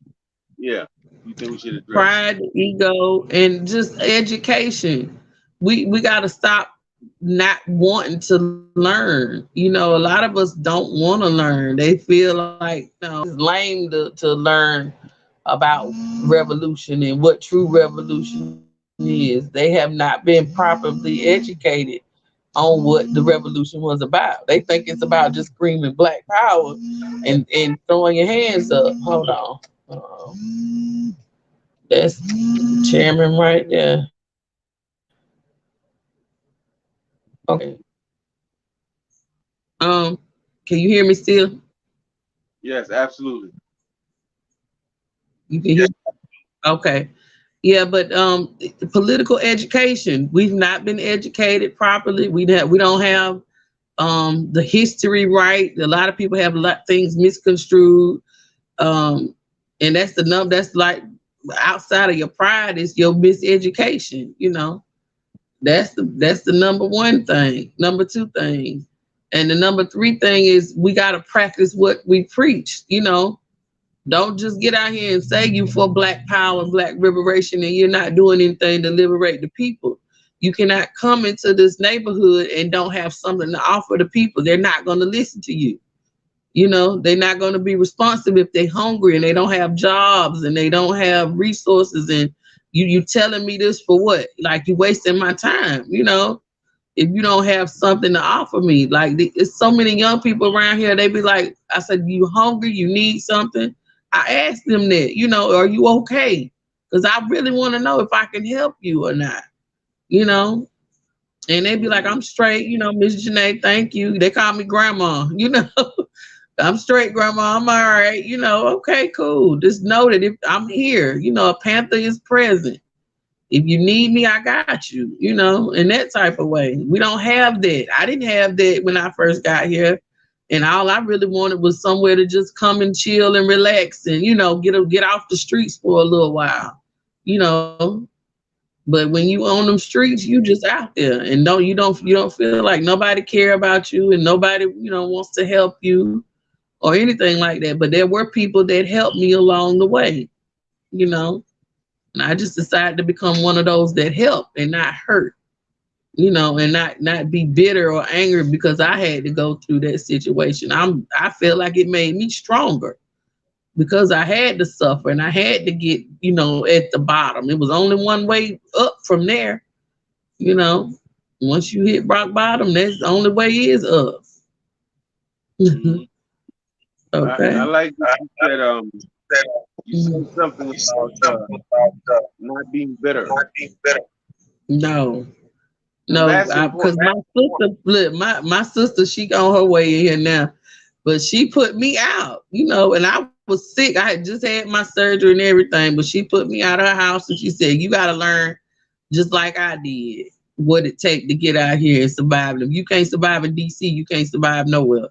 think we should address. Pride, ego, and just education. We got to stop not wanting to learn. A lot of us don't want to learn. They feel like, it's lame to learn about revolution and what true revolution is. They have not been properly educated on what the revolution was about. They think it's about just screaming black power and throwing your hands up. Hold on. That's the chairman right there. Okay. Can you hear me still? Yes, absolutely. You can hear. Okay. Yeah, but political education. We've not been educated properly. We don't have the history right. A lot of people have a lot things misconstrued. Um, and that's the number. That's like outside of your pride is your miseducation. You know, that's the number one thing. Number two thing, and the number three thing is we got to practice what we preach. You know, don't just get out here and say you for Black power, Black liberation, and you're not doing anything to liberate the people. You cannot come into this neighborhood and don't have something to offer the people. They're not going to listen to you. You know, they're not going to be responsive if they're hungry and they don't have jobs and they don't have resources. And you telling me this for what? Like you wasting my time, you know, if you don't have something to offer me. Like it's so many young people around here, they be like, I said, you hungry, you need something. I asked them that, you know, are you okay? Because I really want to know if I can help you or not, you know. And they be like, I'm straight, you know, Miss Janae, thank you. They call me grandma, you know. I'm straight, grandma. I'm all right. You know, okay, cool. Just know that if I'm here, you know, a Panther is present. If you need me, I got you, you know, in that type of way. We don't have that. I didn't have that when I first got here. And all I really wanted was somewhere to just come and chill and relax and, you know, get off the streets for a little while, you know. But when you on them streets, you just out there and you don't feel like nobody care about you and nobody, you know, wants to help you or anything like that. But there were people that helped me along the way, you know. And I just decided to become one of those that help and not hurt, you know, and not be bitter or angry because I had to go through that situation. I feel like it made me stronger because I had to suffer and I had to get, you know, at the bottom. It was only one way up from there, you know. Once you hit rock bottom, that's the only way is up. I Okay. like that you said you Mhm. said something about not being bitter. No. And No, that's because important. my sister, look, my sister, she on her way in here now, but she put me out, you know, and I was sick. I had just had my surgery and everything, but she put me out of her house and she said, "You got to learn, just like I did, what it take to get out here and survive. If you can't survive in DC, you can't survive nowhere."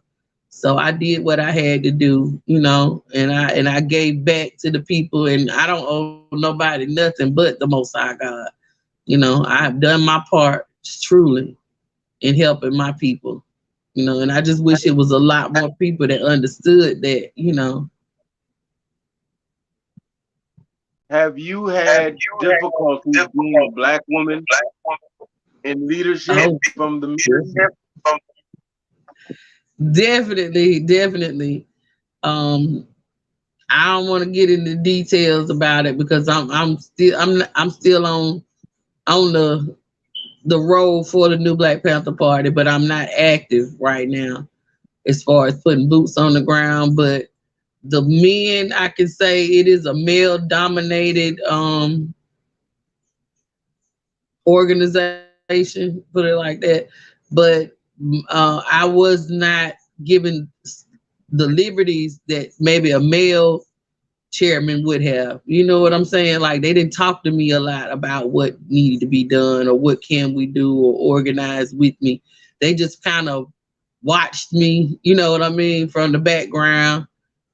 So I did what I had to do, you know, and I gave back to the people, and I don't owe nobody nothing but the Most High God. You know, I've done my part truly in helping my people, you know, and I just wish it was a lot more people that understood that, you know. Have you had difficulty being a Black woman in leadership Oh, from the men? definitely, definitely. Um, I don't want to get into details about it because I'm still on the road for the new Black Panther Party, but I'm not active right now as far as putting boots on the ground. But the men, I can say it is a male dominated organization, put it like that. But I was not given the liberties that maybe a male chairman would have. You know what I'm saying? Like they didn't talk to me a lot about what needed to be done or what can we do or organize with me. They just kind of watched me, you know what I mean, from the background.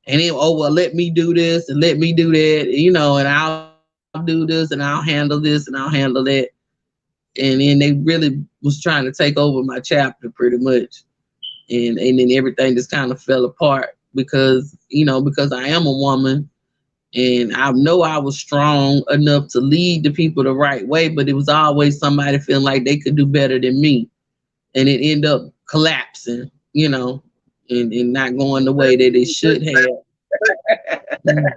And then, oh well, let me do this and let me do that, you know, and I'll do this and I'll handle this and I'll handle that. And then they really was trying to take over my chapter pretty much. And then everything just kind of fell apart because, you know, because I am a woman and I know I was strong enough to lead the people the right way, but it was always somebody feeling like they could do better than me. And it ended up collapsing, you know, and not going the way that it should have. Mm,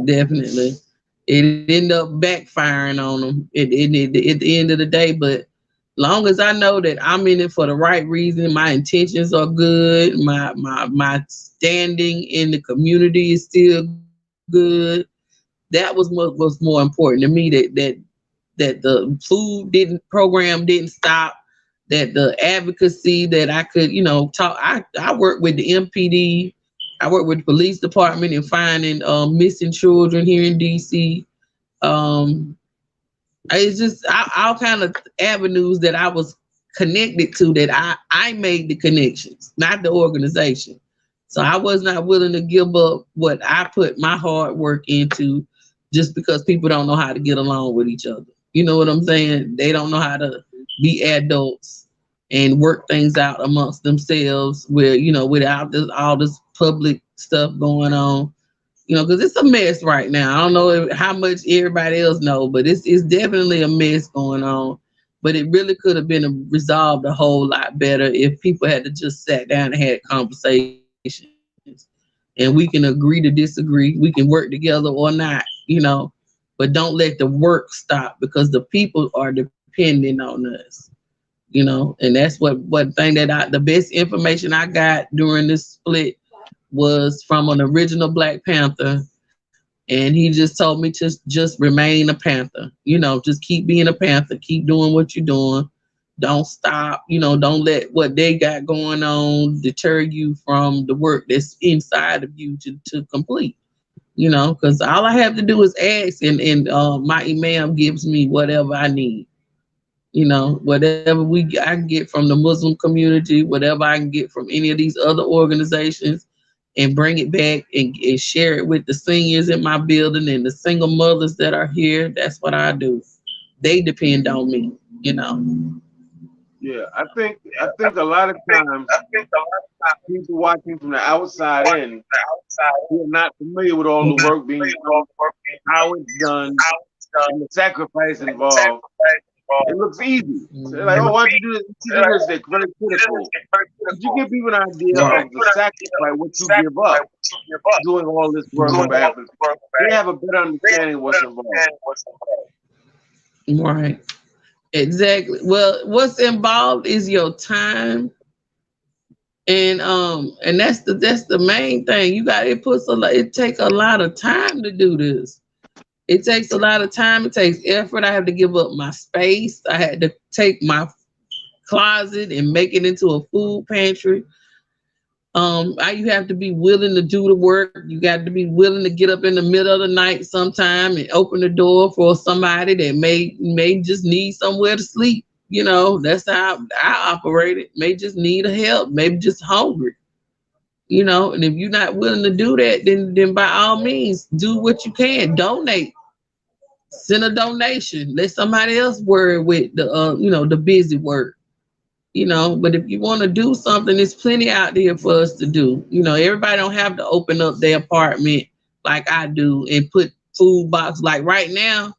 definitely. It ended up backfiring on them at the end of the day. But long as I know that I'm in it for the right reason, my intentions are good, my standing in the community is still good. That was more important to me that the food didn't program didn't stop, that the advocacy that I could, you know, talk. I work with the MPD, I work with the police department in finding missing children here in DC. Um, it's just all kind of avenues that I was connected to that I made the connections, not the organization. So I was not willing to give up what I put my hard work into just because people don't know how to get along with each other. You know what I'm saying? They don't know how to be adults and work things out amongst themselves where, without all this public stuff going on. Because it's a mess right now. I don't know how much everybody else know, but it's definitely a mess going on. But it really could have been resolved a whole lot better if people had to just sat down and had conversations. And we can agree to disagree. We can work together or not. But don't let the work stop because the people are depending on us. And that's what thing that the best information I got during this split was from an original Black Panther, and he just told me just remain a Panther. Just keep being a Panther, keep doing what you're doing. Don't stop. Don't let what they got going on deter you from the work that's inside of you to complete. Because all I have to do is ask, and my imam gives me whatever I need. Whatever I can get from the Muslim community, whatever I can get from any of these other organizations, and bring it back and share it with the seniors in my building and the single mothers that are here. That's what I do. They depend on me. Yeah, I think a lot of times people watching from the outside in who are not familiar with all the work being done, how it's done, and the sacrifice involved. It looks easy. So they're like, oh, why don't you do this? You do this, they're very critical. But you give people an idea of the sacrifice, what you give up, doing all this work on behalf of they have a better understanding of what's involved. Right. Exactly. Well, what's involved is your time, and that's the main thing. It takes a lot of time to do this. It takes a lot of time. It takes effort. I have to give up my space. I had to take my closet and make it into a food pantry. You have to be willing to do the work. You got to be willing to get up in the middle of the night sometime and open the door for somebody that may just need somewhere to sleep. That's how I operate it. May just need a help, maybe just hungry. And if you're not willing to do that, then by all means, do what you can. Donate. Send a donation. Let somebody else worry with the busy work. But if you want to do something, there's plenty out there for us to do. Everybody don't have to open up their apartment like I do and put food box. Like right now,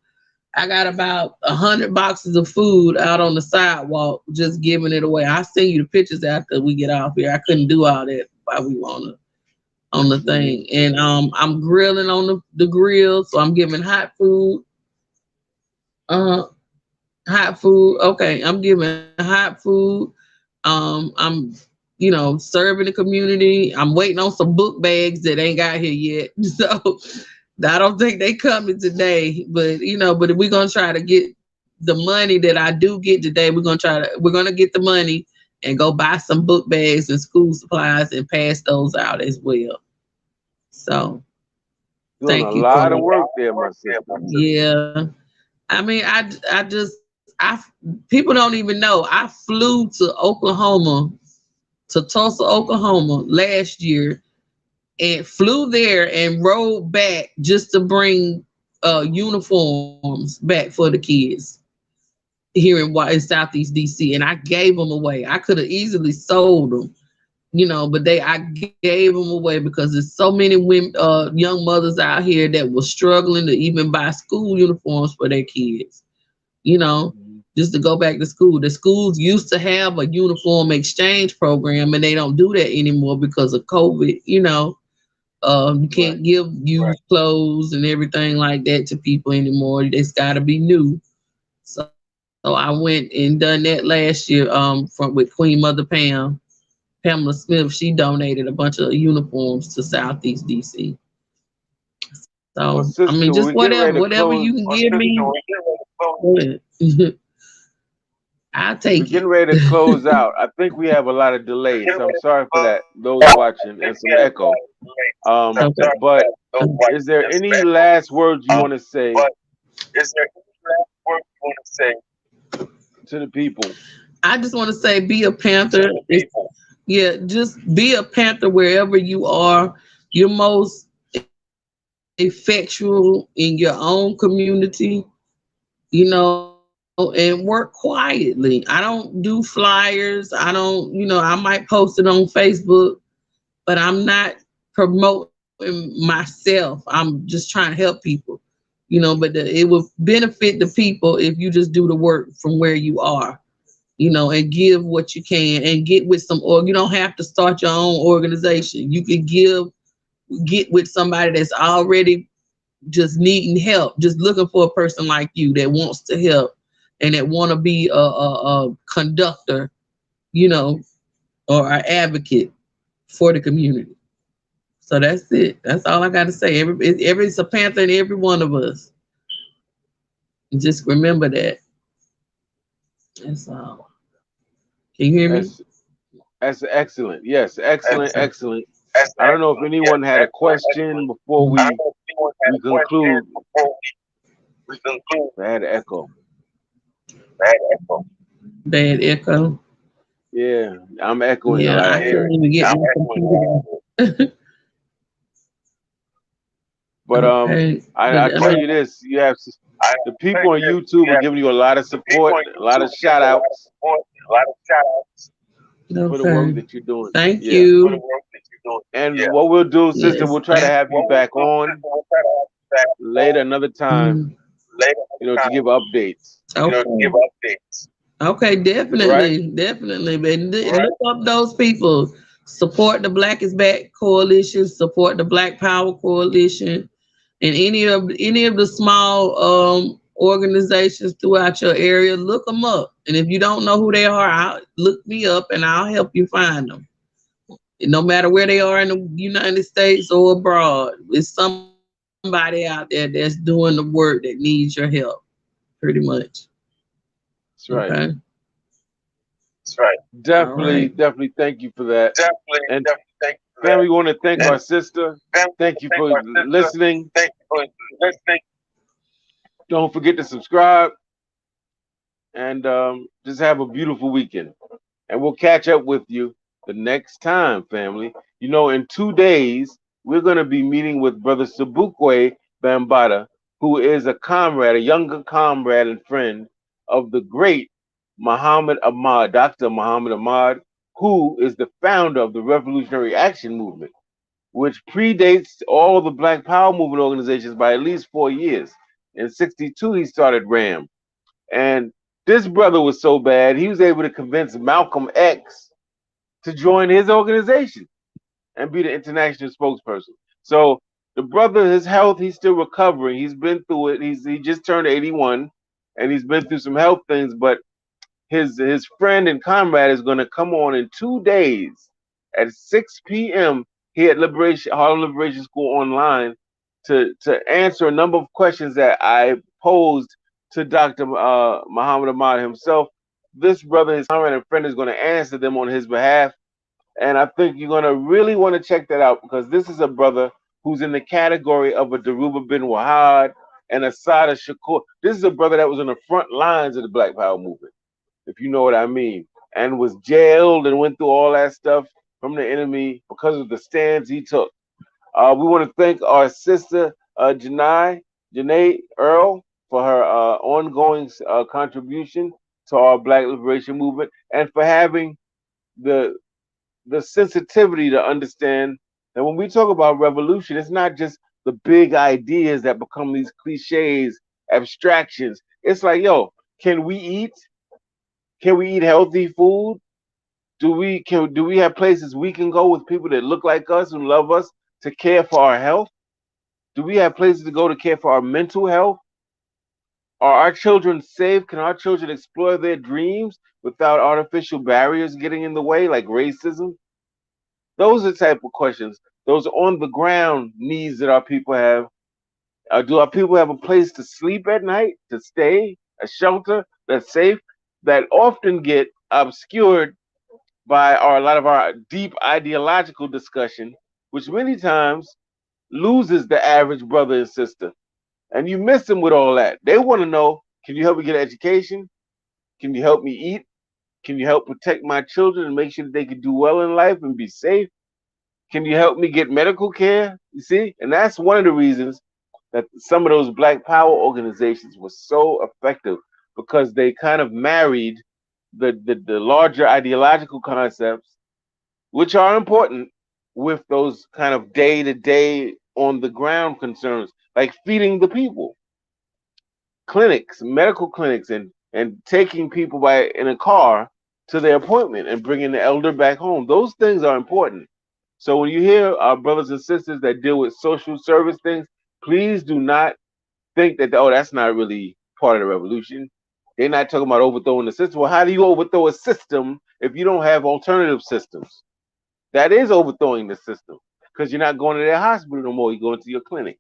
I got about 100 boxes of food out on the sidewalk, just giving it away. I'll send you the pictures after we get off here. I couldn't do all that while we were on the thing. And I'm grilling on the grill, so I'm giving hot food. Hot food. Okay, I'm giving hot food. I'm serving the community. I'm waiting on some book bags that ain't got here yet. So I don't think they coming today. But we're gonna try to get the money that I do get today. We're gonna get the money and go buy some book bags and school supplies and pass those out as well. So Doing a thank you lot for of work there, my sister. Yeah. I mean, people don't even know. I flew to Oklahoma, to Tulsa, Oklahoma last year, and flew there and rode back just to bring uniforms back for the kids here in Southeast DC, and I gave them away. I could have easily sold them, but I gave them away because there's so many women, young mothers out here that were struggling to even buy school uniforms for their kids. Just to go back to school. The schools used to have a uniform exchange program, and they don't do that anymore because of COVID. You can't give used clothes and everything like that to people anymore. It's got to be new. So I went and done that last year. With Queen Mother Pamela Smith, she donated a bunch of uniforms to Southeast DC. So Well, sister, I mean, just we're getting ready to whatever close. you can give me. I'll We're take it. getting ready to close out. I think we have a lot of delay, so I'm sorry for that. Those watching and some echo. Okay. But is there any last words you want to say to the people? I just want to say, be a Panther. Yeah, just be a Panther wherever you are. You're most effectual in your own community, and work quietly. I don't do flyers. I don't, I might post it on Facebook, but I'm not promoting myself. I'm just trying to help people, but it will benefit the people if you just do the work from where you are, and give what you can and get with some, or you don't have to start your own organization. You can get with somebody that's already just needing help, just looking for a person like you that wants to help and that want to be a conductor, you know, or an advocate for the community. So that's it. That's all I got to say. Every it's a Panther in every one of us. Just remember that. That's all. Can you hear me? That's that's excellent. Yes, excellent, Okay. excellent. I don't know if anyone had a question before we conclude. Bad echo. Bad echo. Yeah, I'm echoing a Yeah, lot I here. can't even get my computer. But Okay. I But tell you this, the people on YouTube are giving you a lot of support, a lot of shout outs for the work okay. that you're doing. Thank Yeah. you. And what we'll do, sister, Yes. we'll try to have you back on later another time, Mhm. to give updates. Okay. Okay, All right? definitely. But look up those people. Support the Black is Back Coalition. Support the Black Power Coalition, and any of the small organizations throughout your area. Look them up, and if you don't know who they are, look me up, and I'll help you find them. No matter where they are in the United States or abroad, it's somebody out there that's doing the work that needs your help. Pretty much. That's right. Okay. All right. Definitely thank you for that. And family, we want to thank our sister. Thank you for listening. Don't forget to subscribe and just have a beautiful weekend. And we'll catch up with you the next time, family. In 2 days, we're going to be meeting with Brother Sabukwe Bambata, who is a comrade, a younger comrade and friend of the great Muhammad Ahmad, Dr. Muhammad Ahmad, who is the founder of the Revolutionary Action Movement, which predates all the Black Power Movement organizations by at least 4 years. In 62, he started RAM. And this brother was so bad, he was able to convince Malcolm X to join his organization and be the international spokesperson. So the brother, his health, he's still recovering. He's been through it. He just turned 81 and he's been through some health things, but his friend and comrade is going to come on in 2 days at 6 p.m. here at Harlem Liberation School online to answer a number of questions that I posed to Dr. Muhammad Ahmad himself. This brother, his comrade and friend, is going to answer them on his behalf. And I think you're going to really want to check that out because this is a brother who's in the category of a Daruba bin Wahad and a Sada Shakur. This is a brother that was on the front lines of the Black Power movement, if you know what I mean, and was jailed and went through all that stuff from the enemy because of the stands he took. We want to thank our sister Jani Earle for her ongoing contribution to our Black Liberation Movement and for having the the sensitivity to understand that when we talk about revolution, it's not just the big ideas that become these cliches, abstractions. It's like, yo, can we eat? Can we eat healthy food? Do we have places we can go with people that look like us and love us to care for our health? Do we have places to go to care for our mental health? Are our children safe? Can our children explore their dreams without artificial barriers getting in the way, like racism? Those are the type of questions. Those on the ground needs that our people have. Do our people have a place to sleep at night, to stay, a shelter that's safe, that often get obscured by a lot of our deep ideological discussion, which many times loses the average brother and sister. And you miss them with all that. They want to know, can you help me get an education? Can you help me eat? Can you help protect my children and make sure that they can do well in life and be safe? Can you help me get medical care? You see? And that's one of the reasons that some of those Black Power organizations were so effective, because they kind of married the larger ideological concepts, which are important, with those kind of day to day on the ground concerns, like feeding the people, clinics, medical clinics, and taking people by in a car to their appointment and bringing the elder back home. Those things are important. So when you hear our brothers and sisters that deal with social service things, please do not think that, oh, that's not really part of the revolution. They're not talking about overthrowing the system. Well, how do you overthrow a system if you don't have alternative systems? That is overthrowing the system, because you're not going to their hospital no more. You're going to your clinic,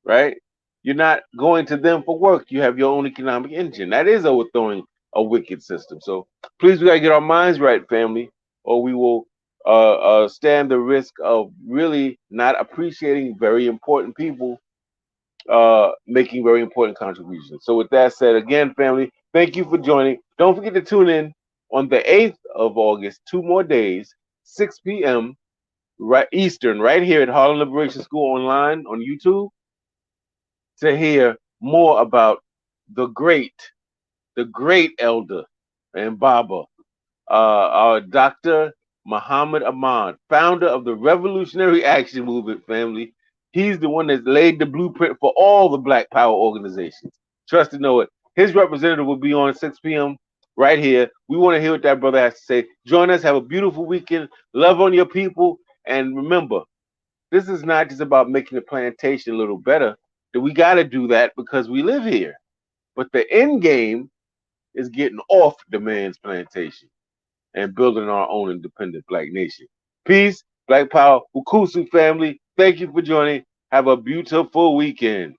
right? You're not going to them for work. You have your own economic engine. That is overthrowing a wicked system. So please, we got to get our minds right, family, or we will stand the risk of really not appreciating very important people making very important contributions. So with that said, again, family, thank you for joining. Don't forget to tune in on the 8th of August, 2 more days, 6 p.m. right Eastern, right here at Harlem Liberation School online on YouTube, to hear more about the great elder and Baba, our Dr. Muhammad Ahmad, founder of the Revolutionary Action Movement, family. He's the one that laid the blueprint for all the Black Power organizations. Trust to know it. His representative will be on 6 p.m. right here. We want to hear what that brother has to say. Join us. Have a beautiful weekend. Love on your people. And remember, this is not just about making the plantation a little better. That we got to do that because we live here. But the end game is getting off the man's plantation and building our own independent black nation. Peace, Black Power, Ukusu family. Thank you for joining. Have a beautiful weekend.